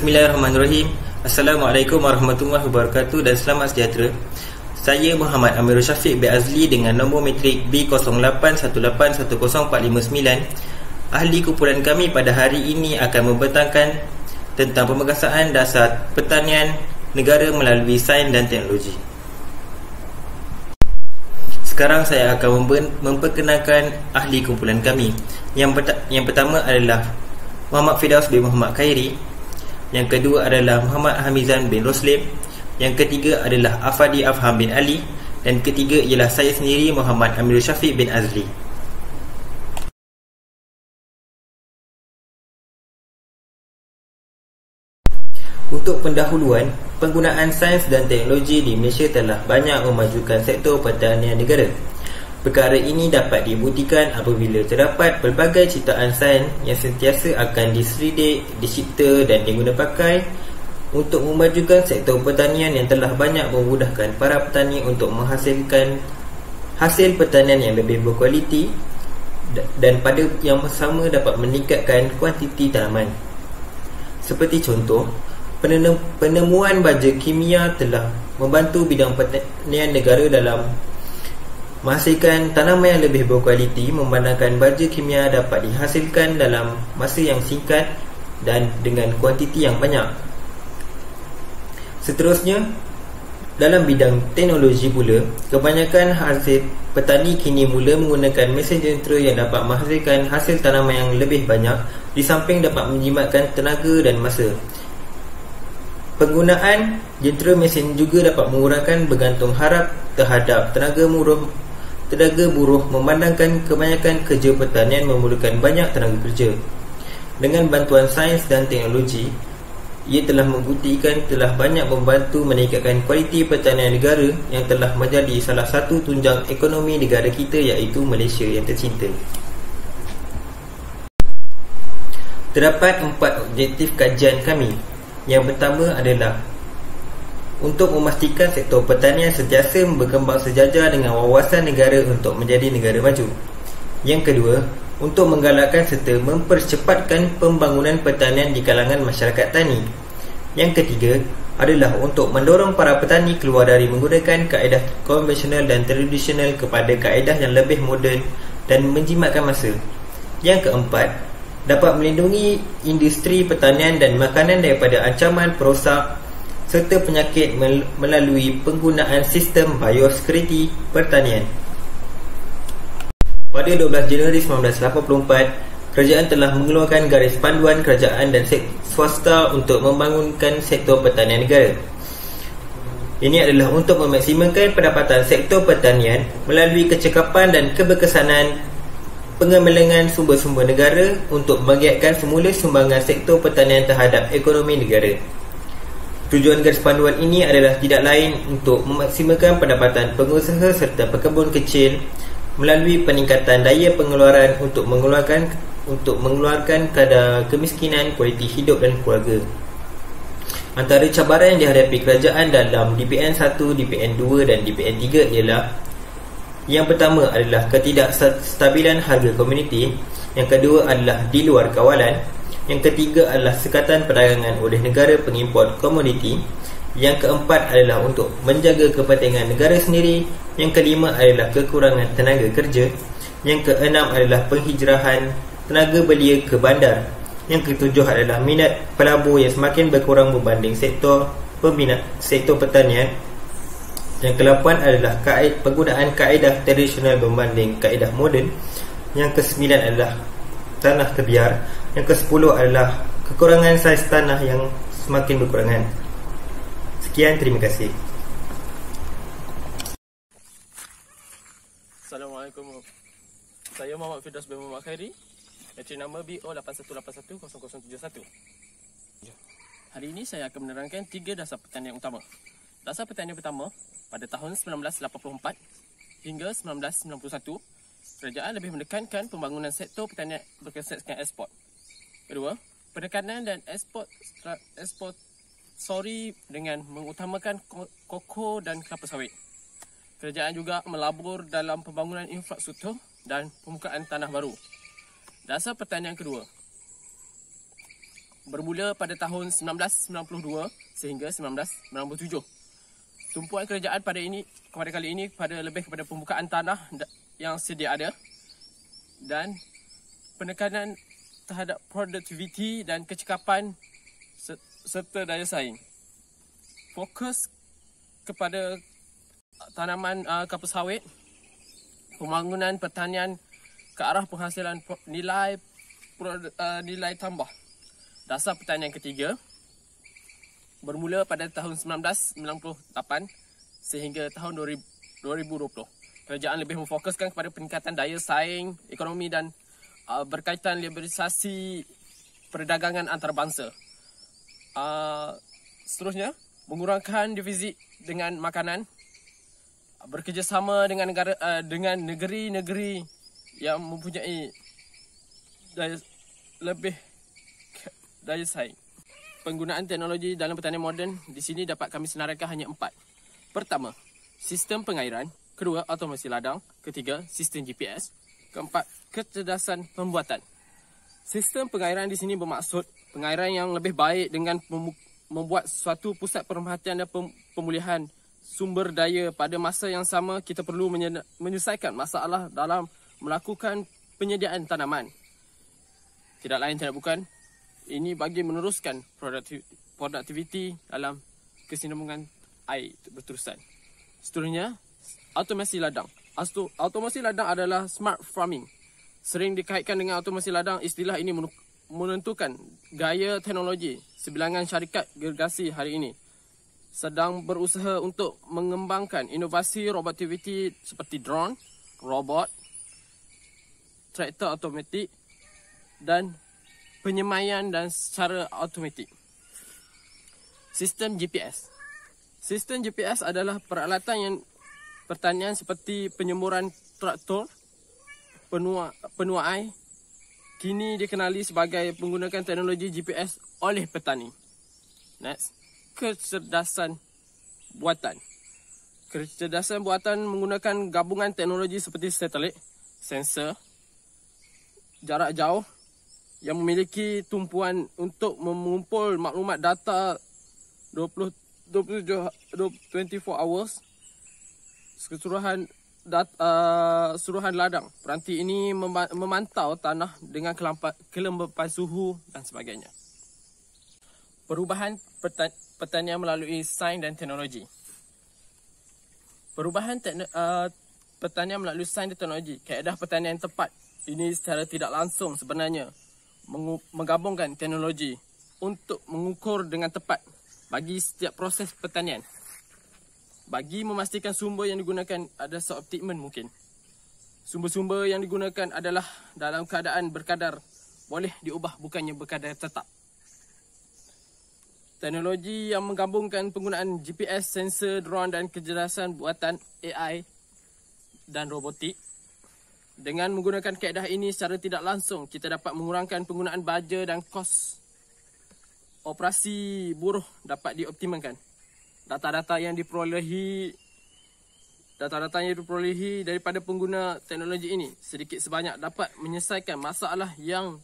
Bismillahirrahmanirrahim. Assalamualaikum warahmatullahi wabarakatuh dan selamat sejahtera. Saya Muhammad Amirul Syafiq bin Azli dengan nombor matrik B081810459459. Ahli kumpulan kami pada hari ini akan membentangkan tentang pemegasaan dasar pertanian negara melalui sains dan teknologi. Sekarang saya akan memperkenalkan ahli kumpulan kami. Yang pertama adalah Muhammad Firdaus bin Muhammad Khairi. Yang kedua adalah Muhammad Hamizan bin Roslim. Yang ketiga adalah Afadi Afham bin Ali. Dan ketiga ialah saya sendiri, Muhammad Amirul Syafiq bin Azli. Untuk pendahuluan, penggunaan sains dan teknologi di Malaysia telah banyak memajukan sektor pertanian negara. Perkara ini dapat dibuktikan apabila terdapat pelbagai ciptaan sains yang sentiasa akan diselidik, dicipta dan diguna pakai untuk memajukan sektor pertanian yang telah banyak memudahkan para petani untuk menghasilkan hasil pertanian yang lebih berkualiti dan pada yang sama dapat meningkatkan kuantiti tanaman. Seperti contoh, penemuan baja kimia telah membantu bidang pertanian negara dalam menghasilkan tanaman yang lebih berkualiti, memandangkan baja kimia dapat dihasilkan dalam masa yang singkat dan dengan kuantiti yang banyak. Seterusnya, dalam bidang teknologi pula, kebanyakan hasil petani kini mula menggunakan mesin jentera yang dapat menghasilkan hasil tanaman yang lebih banyak, di samping dapat menjimatkan tenaga dan masa. Penggunaan jentera mesin juga dapat mengurangkan bergantung harap terhadap tenaga buruh, memandangkan kebanyakan kerja pertanian memerlukan banyak tenaga kerja. Dengan bantuan sains dan teknologi, ia telah membuktikan telah banyak membantu meningkatkan kualiti pertanian negara yang telah menjadi salah satu tunjang ekonomi negara kita, iaitu Malaysia yang tercinta. Terdapat 4 objektif kajian kami. Yang pertama adalah untuk memastikan sektor pertanian sentiasa berkembang sejajar dengan wawasan negara untuk menjadi negara maju. Yang kedua, untuk menggalakkan serta mempercepatkan pembangunan pertanian di kalangan masyarakat tani. Yang ketiga adalah untuk mendorong para petani keluar dari menggunakan kaedah konvensional dan tradisional kepada kaedah yang lebih moden dan menjimatkan masa. Yang keempat, dapat melindungi industri pertanian dan makanan daripada ancaman perosak serta penyakit melalui penggunaan sistem biosecurity pertanian. Pada 12 Januari 1984, kerajaan telah mengeluarkan garis panduan kerajaan dan swasta untuk membangunkan sektor pertanian negara. Ini adalah untuk memaksimalkan pendapatan sektor pertanian melalui kecekapan dan keberkesanan pengembangan sumber-sumber negara untuk membagikan semula sumbangan sektor pertanian terhadap ekonomi negara. Tujuan garis panduan ini adalah tidak lain untuk memaksimalkan pendapatan pengusaha serta pekebun kecil melalui peningkatan daya pengeluaran untuk mengeluarkan kadar kemiskinan, kualiti hidup dan keluarga. Antara cabaran yang dihadapi kerajaan dalam DPN 1, DPN 2 dan DPN 3 ialah: yang pertama adalah ketidakstabilan harga komuniti, yang kedua adalah di luar kawalan, yang ketiga adalah sekatan perdagangan oleh negara pengimport komoditi, yang keempat adalah untuk menjaga kepentingan negara sendiri, yang kelima adalah kekurangan tenaga kerja, yang keenam adalah penghijrahan tenaga belia ke bandar, yang ketujuh adalah minat pelabur yang semakin berkurang berbanding sektor pertanian, yang ke-8 adalah penggunaan kaedah tradisional berbanding kaedah moden, yang ke-9 adalah tanah terbiar, yang ke-10 adalah kekurangan saiz tanah yang semakin berkurangan. Sekian, terima kasih. Assalamualaikum. Saya Muhammad Firdaus bin Muhammad Khairi, matrik nama BO81810071. Hari ini saya akan menerangkan 3 dasar pertanian utama. Dasar pertanian pertama, pada tahun 1984 hingga 1991, kerajaan lebih menekankan pembangunan sektor pertanian berkonsepkan ekspor. Kedua, penekanan dan ekspor dengan mengutamakan koko dan kelapa sawit. Kerajaan juga melabur dalam pembangunan infrastruktur dan pembukaan tanah baru. Dasar pertanian kedua, bermula pada tahun 1992 sehingga 1997. Tumpuan kerajaan pada kali ini lebih kepada pembukaan tanah yang sedia ada dan penekanan terhadap produktiviti dan kecekapan serta daya saing. Fokus kepada tanaman kelapa sawit, pembangunan pertanian ke arah penghasilan nilai tambah. Dasar pertanian ketiga bermula pada tahun 1998 sehingga tahun 2020. Kerajaan lebih memfokuskan kepada peningkatan daya saing ekonomi dan berkaitan liberalisasi perdagangan antarabangsa. Seterusnya, mengurangkan defisit dengan makanan, bekerjasama dengan negeri-negeri yang mempunyai daya saing. Penggunaan teknologi dalam pertanian moden di sini dapat kami senaraikan hanya 4. Pertama, sistem pengairan. Kedua, automasi ladang. Ketiga, sistem GPS. Keempat, kecerdasan pembuatan. Sistem pengairan di sini bermaksud pengairan yang lebih baik dengan membuat suatu pusat pemerhatian dan pemulihan sumber daya. Pada masa yang sama, kita perlu menyelesaikan masalah dalam melakukan penyediaan tanaman. Tidak lain tidak bukan, ini bagi meneruskan produktiviti dalam kesinambungan air berterusan. Seterusnya, automasi ladang. Automasi ladang adalah smart farming. Sering dikaitkan dengan automasi ladang, istilah ini menentukan gaya teknologi. Sebilangan syarikat gergasi hari ini sedang berusaha untuk mengembangkan inovasi robotiviti seperti drone, robot, traktor automatik dan penyemaian dan secara automatik. Sistem GPS. Sistem GPS adalah peralatan yang pertanian seperti penyemburan traktor, penua air, kini dikenali sebagai menggunakan teknologi GPS oleh petani. Next, kecerdasan buatan. Kecerdasan buatan menggunakan gabungan teknologi seperti satelit, sensor, jarak jauh yang memiliki tumpuan untuk mengumpul maklumat data 24 hours keseluruhan ladang. Peranti ini memantau tanah dengan kelembapan suhu dan sebagainya. Perubahan pertanian melalui sains dan teknologi. Perubahan pertanian melalui sains dan teknologi. Kaedah pertanian yang tepat ini secara tidak langsung sebenarnya menggabungkan teknologi untuk mengukur dengan tepat bagi setiap proses pertanian, bagi memastikan sumber yang digunakan ada seoptimal mungkin. Sumber-sumber yang digunakan adalah dalam keadaan berkadar, boleh diubah bukannya berkadar tetap. Teknologi yang menggabungkan penggunaan GPS, sensor, drone dan kecerdasan buatan AI dan robotik. Dengan menggunakan kaedah ini secara tidak langsung, kita dapat mengurangkan penggunaan baja dan kos operasi buruh dapat dioptimalkan. Data-data yang diperolehi daripada pengguna teknologi ini sedikit sebanyak dapat menyelesaikan masalah yang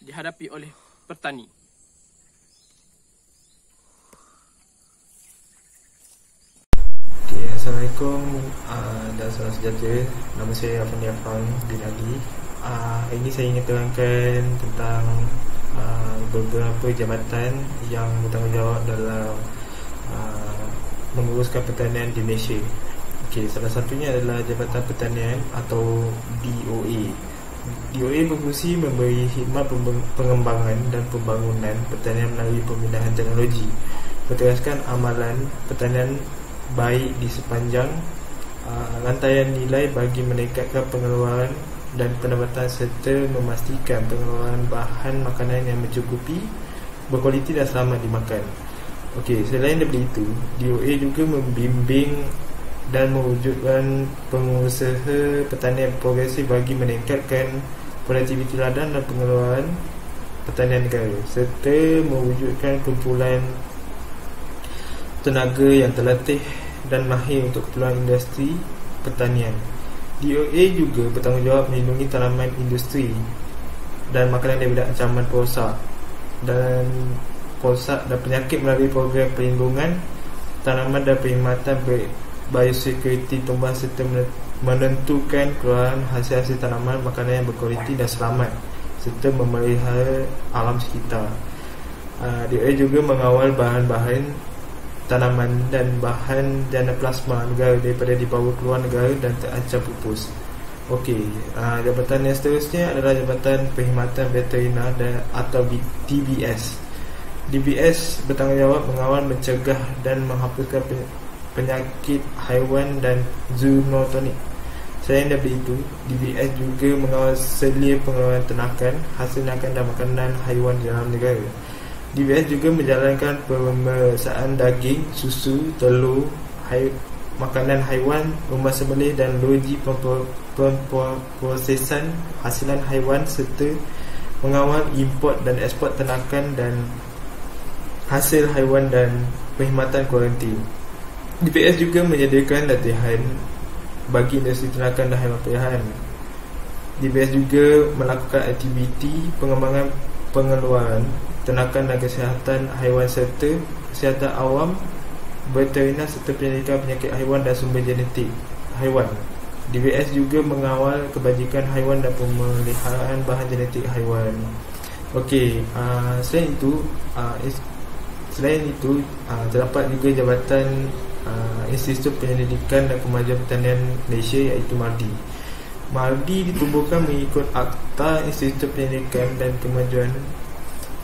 dihadapi oleh petani. Assalamualaikum dan salam sejahtera. Nama saya Afandi Afan bin Ali. Hari ini saya ingin terangkan tentang beberapa jabatan yang bertanggungjawab dalam menguruskan pertanian di Malaysia. Salah satunya adalah Jabatan Pertanian atau DOA. DOA berfungsi memberi khidmat pengembangan dan pembangunan pertanian melalui pemindahan teknologi, berteraskan amalan pertanian baik di sepanjang rantaian nilai bagi meningkatkan pengeluaran dan pendapatan serta memastikan pengeluaran bahan makanan yang mencukupi, berkualiti dan selamat dimakan. Selain daripada itu, DOA juga membimbing dan mewujudkan pengusaha pertanian progresif bagi meningkatkan produktiviti ladang dan pengeluaran pertanian negara, serta mewujudkan kumpulan tenaga yang terlatih dan mahir untuk keperluan industri pertanian. DOA juga bertanggungjawab melindungi tanaman industri dan makanan daripada ancaman perosak. dan rosak dan penyakit melalui program perlindungan tanaman dan perkhidmatan biosecurity tumbuhan serta menentukan keluaran hasil-hasil tanaman makanan yang berkualiti dan selamat serta memelihara alam sekitar. DOA juga mengawal bahan-bahan tanaman dan bahan jana plasma negara daripada dibawa keluar negara dan terancam pupus. Okey, jabatan yang seterusnya adalah Jabatan Perkhidmatan Veteriner atau DBS. DBS bertanggungjawab mengawal, mencegah dan menghapuskan penyakit haiwan dan zoonotik. Selain daripada itu, DBS juga mengawal selia pengeluaran ternakan, hasil ternakan dan makanan haiwan dalam negara. DBS juga menjalankan pemeriksaan daging, susu, telur, makanan haiwan, rumah sembelih dan loji pemprosesan hasilan haiwan serta mengawal import dan ekspor ternakan dan hasil haiwan dan perkhidmatan kuarantin. DBS juga menyediakan latihan bagi industri ternakan dan haiwan peliharaan. DBS juga melakukan aktiviti pengembangan pengeluaran ternakan dan kesihatan haiwan serta kesihatan awam, veteriner serta penyelidikan penyakit haiwan dan sumber genetik haiwan. DBS juga mengawal kebajikan haiwan dan pemeliharaan bahan genetik haiwan. Okey, selain itu terdapat juga Jabatan Institut Penyelidikan dan Kemajuan Pertanian Malaysia iaitu MARDI. MARDI ditubuhkan mengikut Akta Institut Penyelidikan dan Kemajuan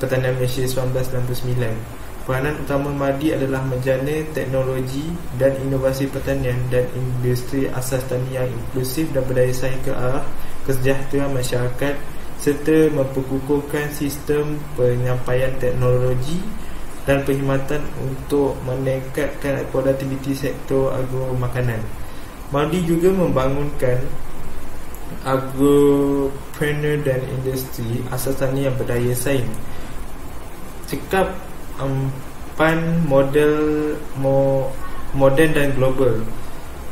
Pertanian Malaysia 1969. Peranan utama MARDI adalah menjana teknologi dan inovasi pertanian dan industri asas tani yang inklusif dan berdaya saing ke arah kesejahteraan masyarakat serta memperkukuhkan sistem penyampaian teknologi dan perkhidmatan untuk meningkatkan produktiviti sektor agromakanan. MARDI juga membangunkan agropreneur dan industri asas tani yang berdaya saing. Cekap PAN model moden dan global.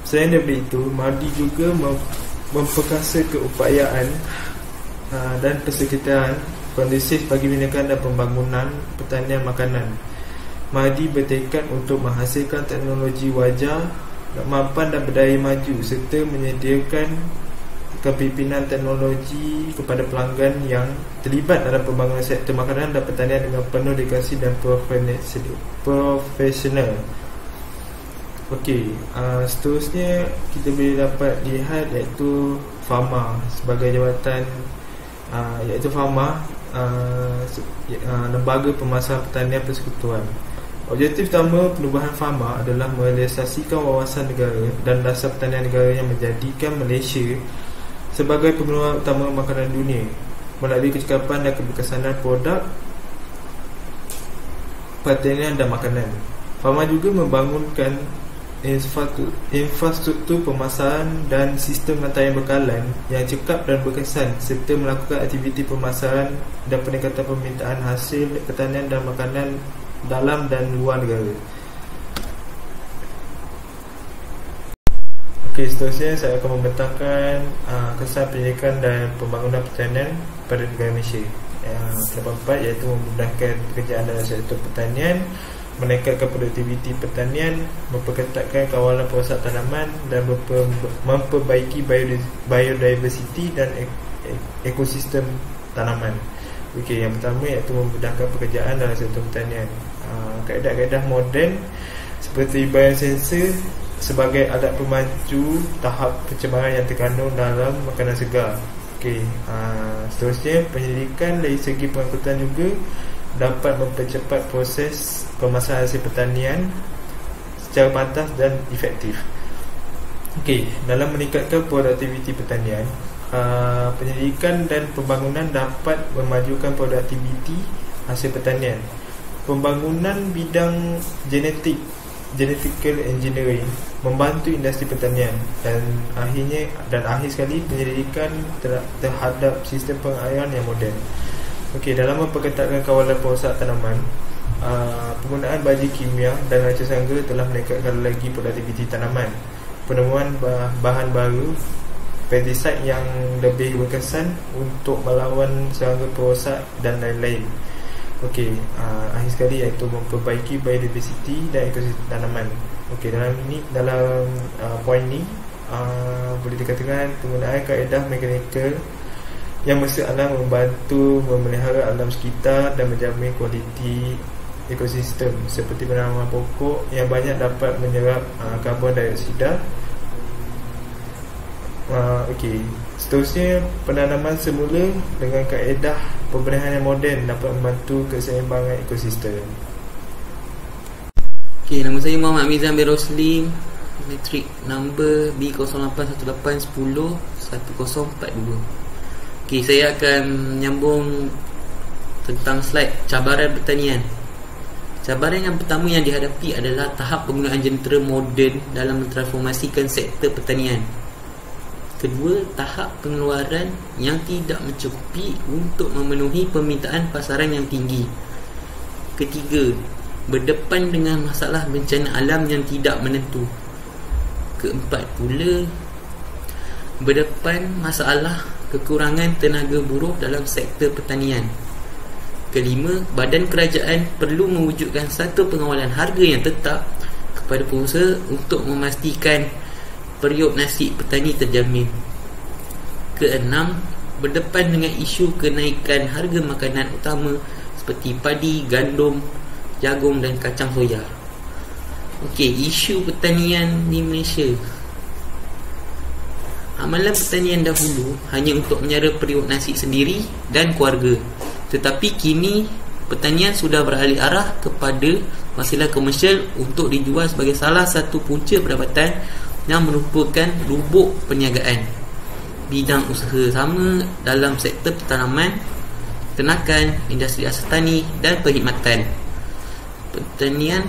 Selain daripada itu, MARDI juga memperkasa keupayaan dan persekitaran kondusif bagi binaan dan pembangunan pertanian makanan. MARDI bertekad untuk menghasilkan teknologi wajar, mampan dan berdaya maju serta menyediakan kepimpinan teknologi kepada pelanggan yang terlibat dalam pembangunan sektor makanan dan pertanian dengan penuh dedikasi dan profesional. Okey, seterusnya kita boleh dapat lihat iaitu FAMA sebagai jabatan iaitu FAMA, Lembaga Pemasaran Pertanian Persekutuan. Objektif utama penubuhan FAMA adalah merealisasikan wawasan negara dan dasar pertanian negara yang menjadikan Malaysia sebagai pengeluar utama makanan dunia melalui kecekapan dan keberkesanan produk pertanian dan makanan. FAMA juga membangunkan infrastruktur pemasaran dan sistem rantai bekalan yang cekap dan berkesan serta melakukan aktiviti pemasaran dan peningkatan permintaan hasil pertanian dan makanan dalam dan luar negara. Okey, seterusnya saya akan membentangkan kesan pendidikan dan pembangunan pertanian pada negara Malaysia. Yang ke-4 iaitu memudahkan pekerjaan dalam sektor pertanian, meningkatkan produktiviti pertanian, memperketatkan kawalan perosak tanaman dan memperbaiki biodiversiti dan ekosistem tanaman. Okey, yang pertama iaitu memudahkan pekerjaan dalam sektor pertanian. Kaedah-kaedah moden seperti biosensor sebagai alat pemacu tahap pencemaran yang terkandung dalam makanan segar. Okey, seterusnya penyelidikan dari segi pengangkutan juga dapat mempercepat proses pemasaran hasil pertanian secara pantas dan efektif. Okey, dalam meningkatkan produktiviti pertanian, penyelidikan dan pembangunan dapat memajukan produktiviti hasil pertanian. Pembangunan bidang genetical engineering membantu industri pertanian dan akhir sekali penyelidikan terhadap sistem pengairan yang moden. Okey, dalam memperketatkan kawalan perosak tanaman, penggunaan baji kimia dan racun serangga telah meningkatkan lagi produktiviti tanaman. Penemuan bahan baru pestisida yang lebih berkesan untuk melawan serangga perosak dan lain-lain. Okey, akhir sekali iaitu memperbaiki biodiversiti dan ekosistem tanaman. Okey, dalam poin ni boleh dikatakan penggunaan kaedah mekanikal yang masalah membantu memelihara alam sekitar dan menjamin kualiti ekosistem seperti penanaman pokok yang banyak dapat menyerap karbon dioksida. Okey, seterusnya penanaman semula dengan kaedah pembenihan yang moden dapat membantu keseimbangan ekosistem. Okey, nama saya Muhammad Mizan bin Roslim, metrik number B0818101042. Okey, saya akan menyambung tentang slide cabaran pertanian. Cabaran yang pertama yang dihadapi adalah tahap penggunaan jentera moden dalam mentransformasikan sektor pertanian. Kedua, tahap pengeluaran yang tidak mencukupi untuk memenuhi permintaan pasaran yang tinggi. Ketiga, berdepan dengan masalah bencana alam yang tidak menentu. Keempat pula, berdepan masalah kekurangan tenaga buruh dalam sektor pertanian. Kelima, badan kerajaan perlu mewujudkan satu pengawalan harga yang tetap kepada pengusaha untuk memastikan periuk nasi petani terjamin. Keenam, berdepan dengan isu kenaikan harga makanan utama seperti padi, gandum, jagung dan kacang soya. Okey, isu pertanian di Malaysia. Amalan pertanian dahulu hanya untuk menyara periuk nasi sendiri dan keluarga. Tetapi kini pertanian sudah beralih arah kepada wasilah komersial untuk dijual sebagai salah satu punca pendapatan yang merupakan lubuk perniagaan. Bidang usaha sama dalam sektor pertanaman, ternakan, industri asas tani dan perkhidmatan. Pertanian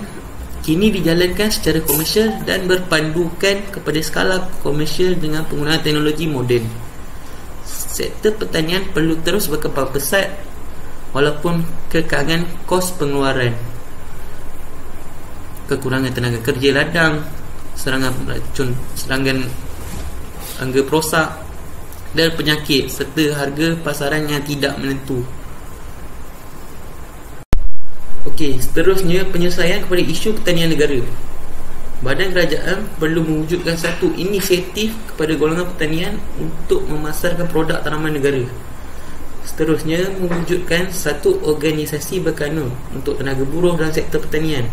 kini dijalankan secara komersial dan berpandukan kepada skala komersial dengan penggunaan teknologi moden. Sektor pertanian perlu terus berkembang pesat walaupun kekangan kos pengeluaran, kekurangan tenaga kerja ladang, serangan racun, serangan angga perosak dan penyakit serta harga pasaran yang tidak menentu. Okey, seterusnya penyelesaian kepada isu pertanian negara. Badan kerajaan perlu mewujudkan satu inisiatif kepada golongan pertanian untuk memasarkan produk tanaman negara. Seterusnya, mewujudkan satu organisasi berkanun untuk tenaga buruh dalam sektor pertanian.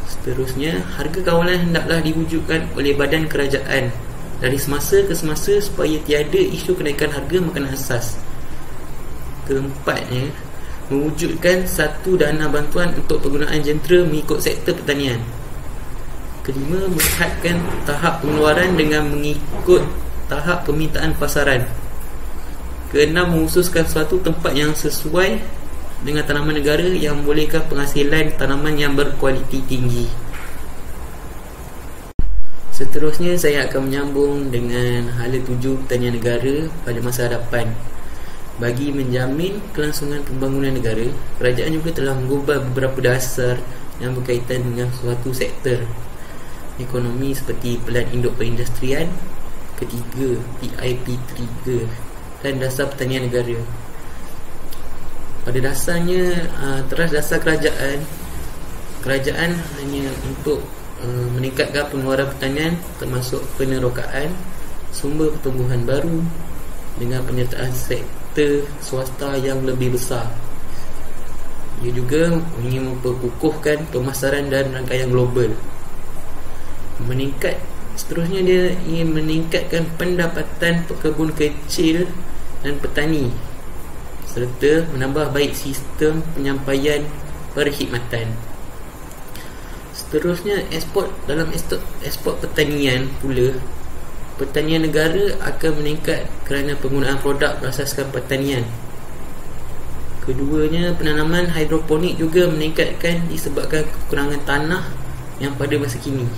Seterusnya, harga kawalan hendaklah diwujudkan oleh badan kerajaan dari semasa ke semasa supaya tiada isu kenaikan harga makanan asas. Keempatnya, mewujudkan satu dana bantuan untuk penggunaan jentera mengikut sektor pertanian. Kelima, melihatkan tahap pengeluaran dengan mengikut tahap permintaan pasaran. Keenam, menghususkan suatu tempat yang sesuai dengan tanaman negara yang membolehkan penghasilan tanaman yang berkualiti tinggi. Seterusnya saya akan menyambung dengan hala tuju pertanian negara pada masa hadapan. Bagi menjamin kelangsungan pembangunan negara, kerajaan juga telah mengubah beberapa dasar yang berkaitan dengan suatu sektor ekonomi seperti Pelan Induk Perindustrian, ketiga PIP3 dan Dasar Pertanian Negara. Pada dasarnya, teras dasar kerajaan hanya untuk meningkatkan pengeluaran pertanian termasuk penerokaan, sumber pertumbuhan baru dengan penyertaan sektor swasta yang lebih besar. Ia juga ingin memperkukuhkan pemasaran dan rangkaian global. Seterusnya dia ingin meningkatkan pendapatan pekebun kecil dan petani serta menambah baik sistem penyampaian perkhidmatan. Seterusnya, dalam ekspor pertanian pula, pertanian negara akan meningkat kerana penggunaan produk berasaskan pertanian. Keduanya, penanaman hidroponik juga meningkatkan disebabkan kekurangan tanah yang pada masa kini.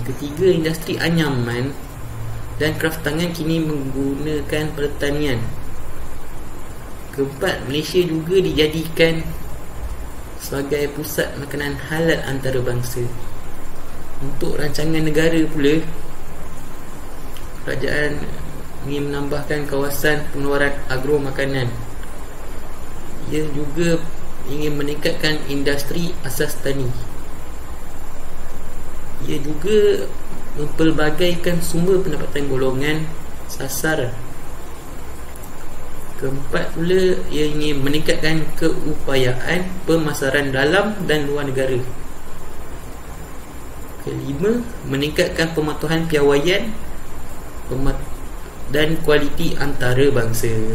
Ketiga, industri anyaman dan kraftangan kini menggunakan pertanian. Keempat, Malaysia juga dijadikan sebagai pusat makanan halal antarabangsa. Untuk rancangan negara pula, kerajaan ingin menambahkan kawasan pengeluaran agro makanan. ia juga ingin meningkatkan industri asas tani. Ia juga mempelbagaikan sumber pendapatan golongan sasar. Keempat pula, ia ingin meningkatkan keupayaan pemasaran dalam dan luar negara. Kelima, meningkatkan pematuhan piawaian dan kualiti antarabangsa.